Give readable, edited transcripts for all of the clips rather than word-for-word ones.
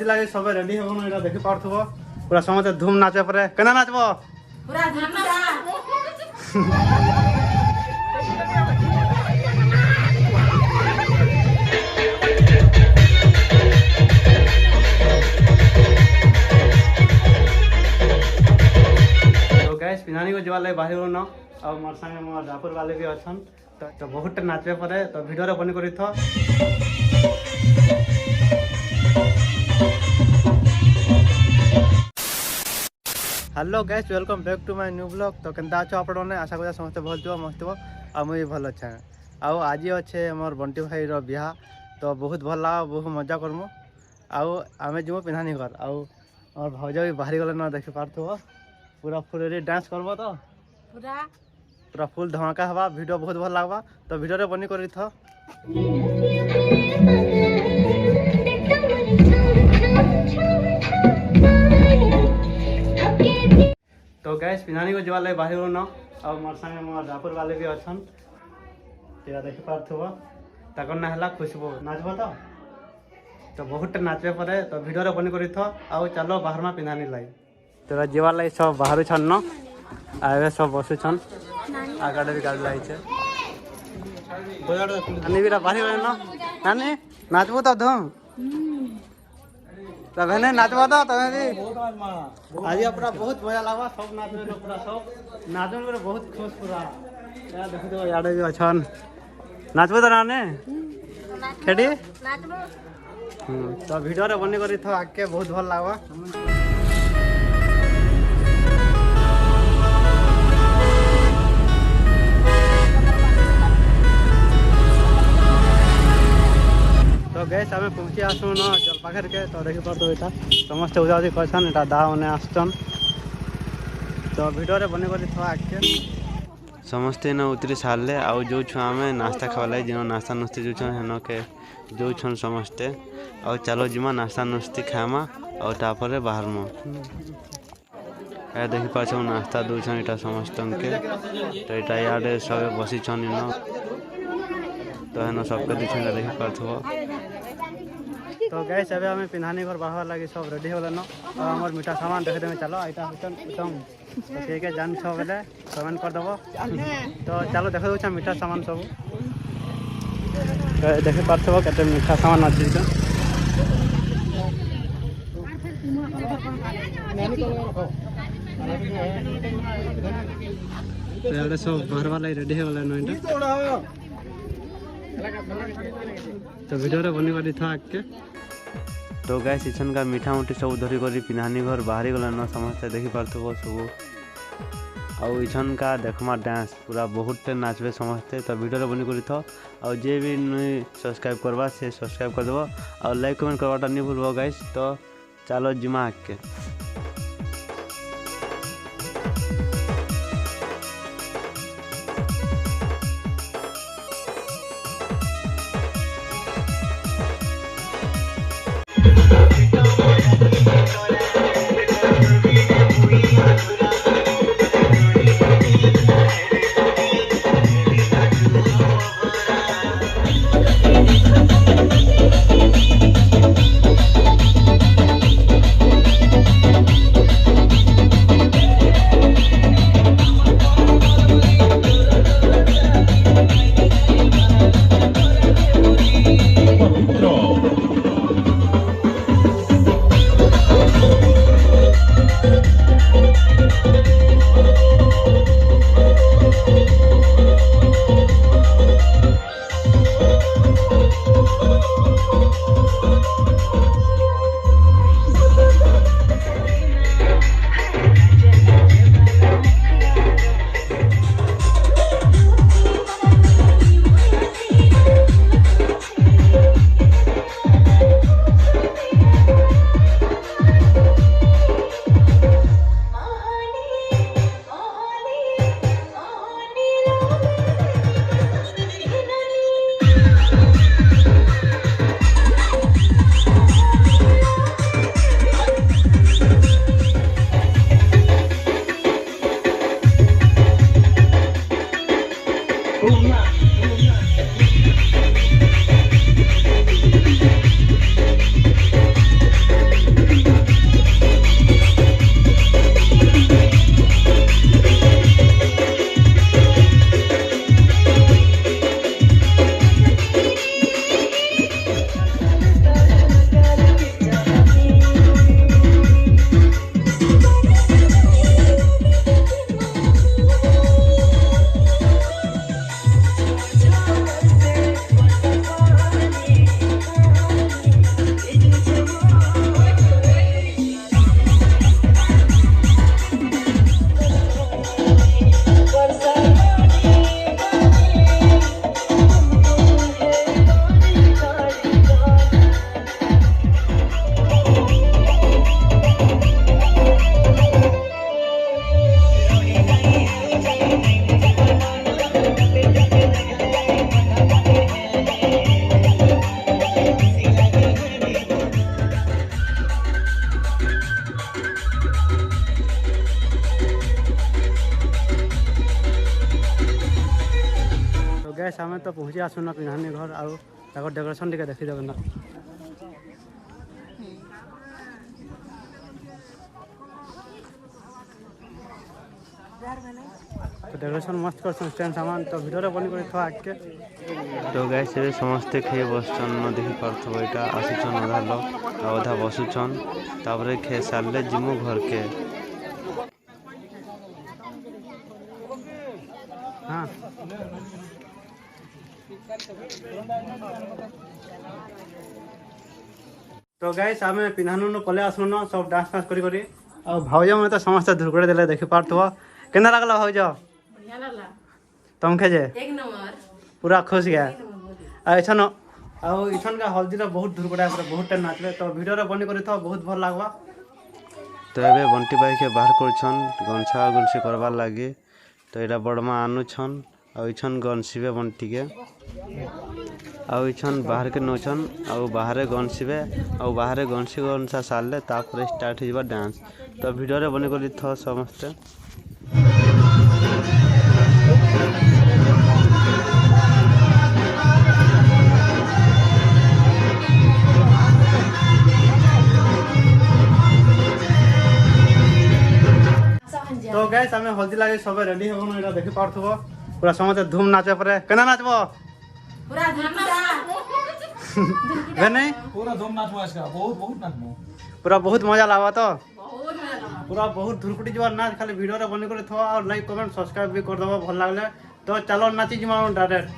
लगे सब रेडी हो ना देखि पारथबो पूरा समझ धूम नाचे परे केना नाचबो पूरा धूम तो गैस पिनानी को जवाले बाहर न और मोर संगे मोर रापुर वाले भी अछन तो बहुत नाचे परे तो वीडियो रे बनी करी थो hello guys welcome back to my new blog तो केनता अछ आपण ने आशा करा समस्त भल जो मस्त हो आ मुई भल अच्छा आ आज अच्छे मोर बंटी भाई रो बिहा तो बहुत भल ला बहुत मजा करमु आमे जीवो पिन्हानी घर और भौजा भी बाहरी गले न देखि पारथो पूरा फुल डांस करबो तो पूरा फुल धमाका हवा वीडियो बहुत भल लागबा तो वीडियो रे बनी करी थो तो गैस पिनानी को जवाले बाहर न और मोर संगे मोर रापुर वाले भी अछन तेरा देखि पारथबो ताकर ना हला खुशबू नाचबो तो बहुत नाचे परे तो वीडियो रे बनी करी थो आ चलो बाहर में पिनानी लाई तेरा जीवा लाई सब बाहर छन न आवे सब बसु छन आगाडे भी गाड़ी लाई छे नानी भी बाहर गले न नानी नाचबो तो धूम तब ने नाचबो तो तमे भी आज पूरा बहुत मजा लागबा सब नाचबे न पूरा सब नाचन में बहुत खुश पूरा या देखो तो याडे भी अछन नाचबो तो नाने खेडी नाचबो तो वीडियो रे बनी करी थो आके बहुत भल लागबा तो गैस आमे पहुंची आसु न जल पाखर के तो देखि पड़तो एटा समस्त उजाउजी करछन एटा दा ओने आस्तन तो वीडियो रे बनी करी थो आके समस्ते न उतरी साले आउ जो छुआ में नाश्ता खावले जिनो नाश्ता नुस्ती जो छन हेनो के जो छन समस्ते और चलो जिमा नाश्ता नुस्ती खामा और तापर बाहर में ए देखि पाछ नाश्ता दउ छन एटा समस्तन के तो एटा याडे सब बसी छन न तो हेनो सबके दी छन देखि पाथबो तो गैस अबे हमें पिन्हानी घर बाहर लगे सब रेडी होले न और हमर मीठा सामान देखे देमे चलो आइटा होतन एकदम तो के जान छ बेले कमेंट कर दबो तो चलो देखो छ मीठा सामान सब तो देखे पाथबो केते मीठा सामान अछि त तो याडे सब बाहर वाला रेडी होले न इटा तो वीडियो रे बनी करी था के तो गैस इछन का मीठा मुठी सब धरी करी पिनानी घर बाहरी गला न समस्त देखि पारथबो सब आउ इछन का देखमा डांस पूरा बहुत नाचबे समस्त तो वीडियो रे बनी करी था और जे भी सब्सक्राइब करबा से सब्सक्राइब कर देबो और लाइक कमेंट करवाटा नहीं भूलबो गाइस तो चलो जिमा के गैस आम तो पहुँची आसुना पिंधानी घर आउ डेकोरेशन टे देखी देना। तो डेकोरेशन मस्त कर स्टैंड सामान तो वीडियो बनी कर था आगे। तो गैस ये समस्ते खाई बसचन न देखी पार्थव यहाँ आसुचन अधा लोग अधा बसुचन तापर खे सारे जिमु घर के। हाँ तो गैस आम पिंधानु पले आसन सब डांस फांस करी भाउज मैंने तो समस्त धुरकड़े देले देखी पार्थव के लगला भाउज तुमके जे पूरा खुश गया ऐसन आछन का हल्दी बहुत धुरकड़ा बहुत टाइम नाचले तो वीडियो बनी कर बहुत भल लगवा। तो ये बंटी भाई के बाहर कर गंछा गुंसी करवार लगी तो यहाँ बड़मा आनुछन आछन गनसीबे बंटी के आछन बाहर के नौछन बाहर गनसीबे बाहर गनसी गनसा सारे तापर स्टार्ट हो डांस तो वीडियो बनी कर था समस्ते। तो गैस आम हल्दी लगे सब रेडी हो देखी पार्थव पूरा समस्त धूम नाचे परे केना नाचबो पूरा नहीं पूरा धूम नाचबो इसका बहुत नाचबो पूरा बहुत मजा लागबा तो पूरा बहुत धुरकुटी जवा नाच खाली वीडियो रे बनी कर थवा और लाइक कमेंट सब्सक्राइब भी कर दबो भल लागले तो चलो नाची जिमा डायरेक्ट।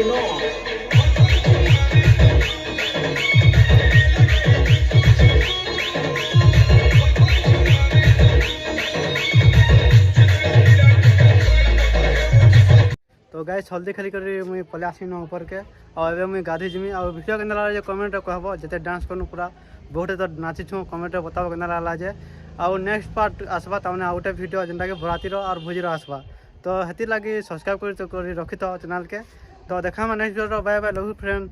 तो गाइस हल्दी खेली कर मुई पले आसीन ऊपर के और एवं मुई गाधी जिमी और वीडियो के अंदर कमेंट कहब जिते डांस करूँ पूरा बहुत तो नाची छूँ कमेंट बताओ के नाला जे और नेक्स्ट पार्ट आसवा तमने आउटे वीडियो जेनटा कि बरातीर और भोजीर आसवा तो हेती लगी सब्सक्राइब कर रखी तो चैनल के तो देखा next video bye bye love you friend.